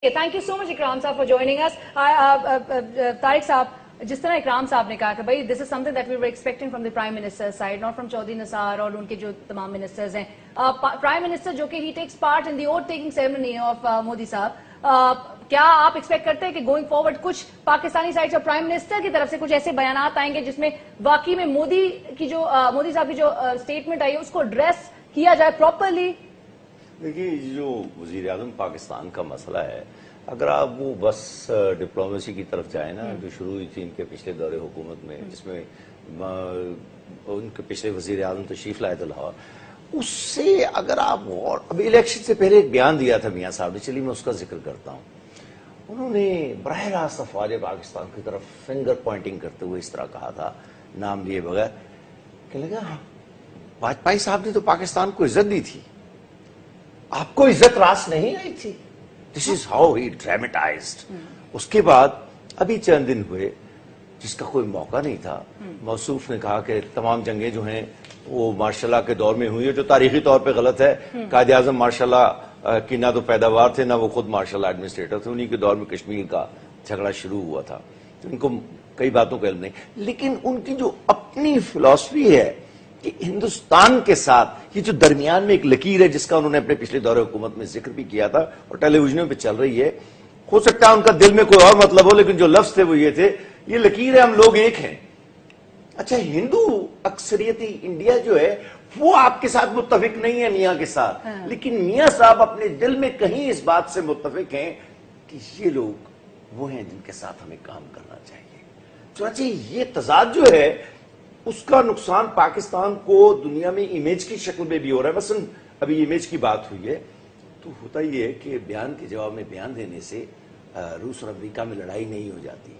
Thank you so much, Ikram Saab, for joining us. Tariq Saab, जिस तरह इकराम साहब ने कहा कि भाई this is something that we were expecting from the Prime Minister's side, not from Chaudhary Nisar और उनके जो तमाम मिनिस्टर्स हैं. Prime Minister जो कि he takes part in the oath taking ceremony of Modi साहब, क्या आप एक्सपेक्ट करते हैं कि गोइंग फॉरवर्ड कुछ पाकिस्तानी साइड से प्राइम मिनिस्टर की तरफ से कुछ ऐसे बयानात आएंगे जिसमें वाकई में मोदी साहब की जो स्टेटमेंट आई है उसको एड्रेस किया जाए प्रॉपरली? देखिए, जो वजीर आज़म पाकिस्तान का मसला है, अगर आप वो बस डिप्लोमेसी की तरफ जाए ना, जो शुरू हुई थी इनके पिछले दौरे हुकूमत में, जिसमें उनके पिछले वजीर आज़म तशरीफ लाए थे लाहौर, उससे अगर आप और अभी इलेक्शन से पहले एक बयान दिया था मियाँ साहब ने, चलिए मैं उसका जिक्र करता हूँ. उन्होंने बराह रास्त अफवाज पाकिस्तान की तरफ फिंगर पॉइंटिंग करते हुए इस तरह कहा था, नाम लिए बगैर, कि लगा वाजपेयी साहब ने तो पाकिस्तान को इज्जत दी थी, आपको इज्जत रास नहीं आई थी. This is how he dramatised. उसके बाद अभी चंद दिन हुए जिसका कोई मौका नहीं था, मौसूफ ने कहा कि तमाम जंगें जो हैं वो मार्शल के दौर में हुई है, जो तारीखी तौर पे गलत है. कायदे आजम मार्शल की ना तो पैदावार थे, ना वो खुद मार्शल एडमिनिस्ट्रेटर थे. उन्हीं के दौर में कश्मीर का झगड़ा शुरू हुआ था. तो उनको कई बातों का इल्म नहीं, लेकिन उनकी जो अपनी फिलॉसफी है कि हिंदुस्तान के साथ ये जो दरमियान में एक लकीर है, जिसका उन्होंने अपने पिछले दौरे हुकूमत में जिक्र भी किया था और टेलीविजन पे चल रही है, हो सकता है उनका दिल में कोई और मतलब हो, लेकिन जो लफ्ज थे वो ये थे, ये लकीर है, हम लोग एक हैं. अच्छा, हिंदू अक्सरियती इंडिया जो है वो आपके साथ मुत्तफिक नहीं है मियाँ के साथ, लेकिन मियाँ साहब अपने दिल में कहीं इस बात से मुत्तफिक हैं कि ये लोग वो हैं जिनके साथ हमें काम करना चाहिए. चुनांचे ये तजाद जो है उसका नुकसान पाकिस्तान को दुनिया में इमेज की शक्ल में भी हो रहा है. मसलन अभी इमेज की बात हुई है, तो होता ये है कि बयान के जवाब में बयान देने से रूस और अमेरिका में लड़ाई नहीं हो जाती,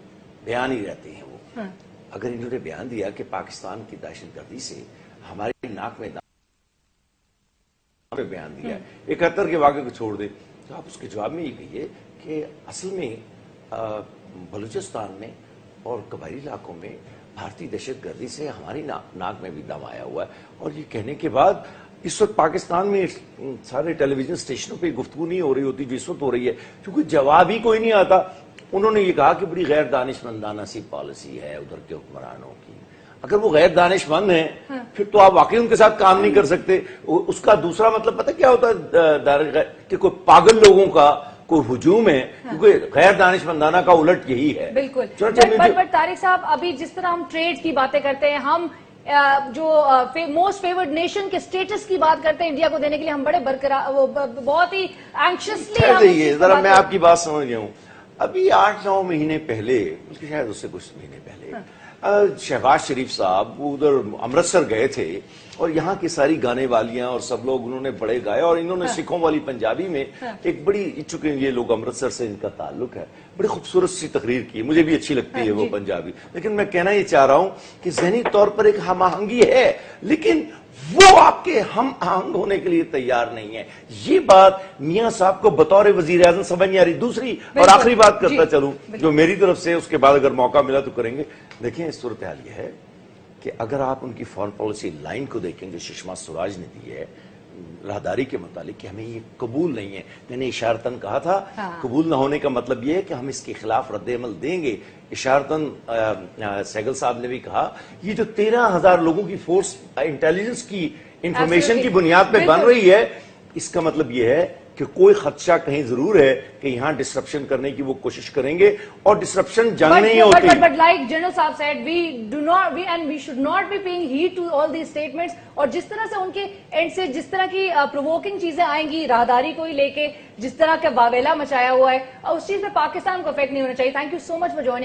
बयान ही रहते हैं वो. अगर इन्होंने बयान दिया कि पाकिस्तान की दहशतगर्दी से हमारी नाक में बयान दिया, 71 के वाक़े को छोड़ दे, तो आप उसके जवाब में ये कहिए कि असल में बलूचिस्तान में और कबायली इलाकों में भारतीय दहशतगर्दी से हमारी नाक में भी दम आया हुआ है. और ये कहने के बाद इस वक्त पाकिस्तान में सारे टेलीविजन स्टेशनों पे गुफ्तगू नहीं हो रही होती जो इस वक्त हो रही है, क्योंकि जवाब ही कोई नहीं आता. उन्होंने ये कहा कि बड़ी गैर दानिशमंदाना सी पॉलिसी है उधर के हुक्मरानों की. अगर वो गैर दानिशमंद हैं, फिर तो आप वाकई उनके साथ काम नहीं कर सकते. उसका दूसरा मतलब पता क्या होता है कि कोई पागल लोगों का कोई हुजूम है, क्योंकि गैर दानिशमंदाना का उलट यही है. बिल्कुल. बट तारिक साहब, अभी जिस तरह हम ट्रेड की बातें करते हैं, हम जो मोस्ट फेवर्ड नेशन के स्टेटस की बात करते हैं इंडिया को देने के लिए, हम बड़े बरकरार बहुत ही एंक्शियसली. जरा मैं आपकी बात समझ गया हूँ. अभी 8-9 महीने पहले, शायद उससे कुछ महीने पहले, शहबाज शरीफ साहब उधर अमृतसर गए थे और यहाँ की सारी गाने वालियां और सब लोग उन्होंने बड़े गाए, और इन्होंने सिखों वाली पंजाबी में एक बड़ी, चूंकि ये लोग अमृतसर से इनका ताल्लुक है, बड़ी खूबसूरत सी तकरीर की. मुझे भी अच्छी लगती है वो पंजाबी, लेकिन मैं कहना ये चाह रहा हूं कि ज़हनी तौर पर एक हम आहंगी है, लेकिन वो आपके हम आहंग होने के लिए तैयार नहीं है. ये बात मियाँ साहब को बतौर वजीर आज़म समझ नहीं आ रही. दूसरी और आखिरी बात करता चलूं जो मेरी तरफ से, उसके बाद अगर मौका मिला तो करेंगे. देखिए, सूरत हाल ये है कि अगर आप उनकी फॉरेन पॉलिसी लाइन को देखें जो सुषमा स्वराज ने दी है राहदारी के मुतालिक, कि हमें ये कबूल नहीं है. मैंने इशारतन कहा था, कबूल न होने का मतलब ये है कि हम इसके खिलाफ रद्द-ए-अमल देंगे. इशारतन सहगल साहब ने भी कहा, ये जो 13,000 लोगों की फोर्स इंटेलिजेंस की इंफॉर्मेशन की बुनियाद पे बन रही है, इसका मतलब ये है कि कोई खदशा कहीं जरूर है कि यहाँ डिसरप्शन करने की वो कोशिश करेंगे, और डिसरप्शन जंग नहीं होती. But like General Saab said, we should not be paying heed to all these statements. और जिस तरह से उनके एंड से जिस तरह की प्रोवोकिंग चीजें आएंगी राहदारी को ही लेके, जिस तरह का वावेला मचाया हुआ है, उस चीज में पाकिस्तान को इफेक्ट नहीं होना चाहिए. Thank you so much for joining.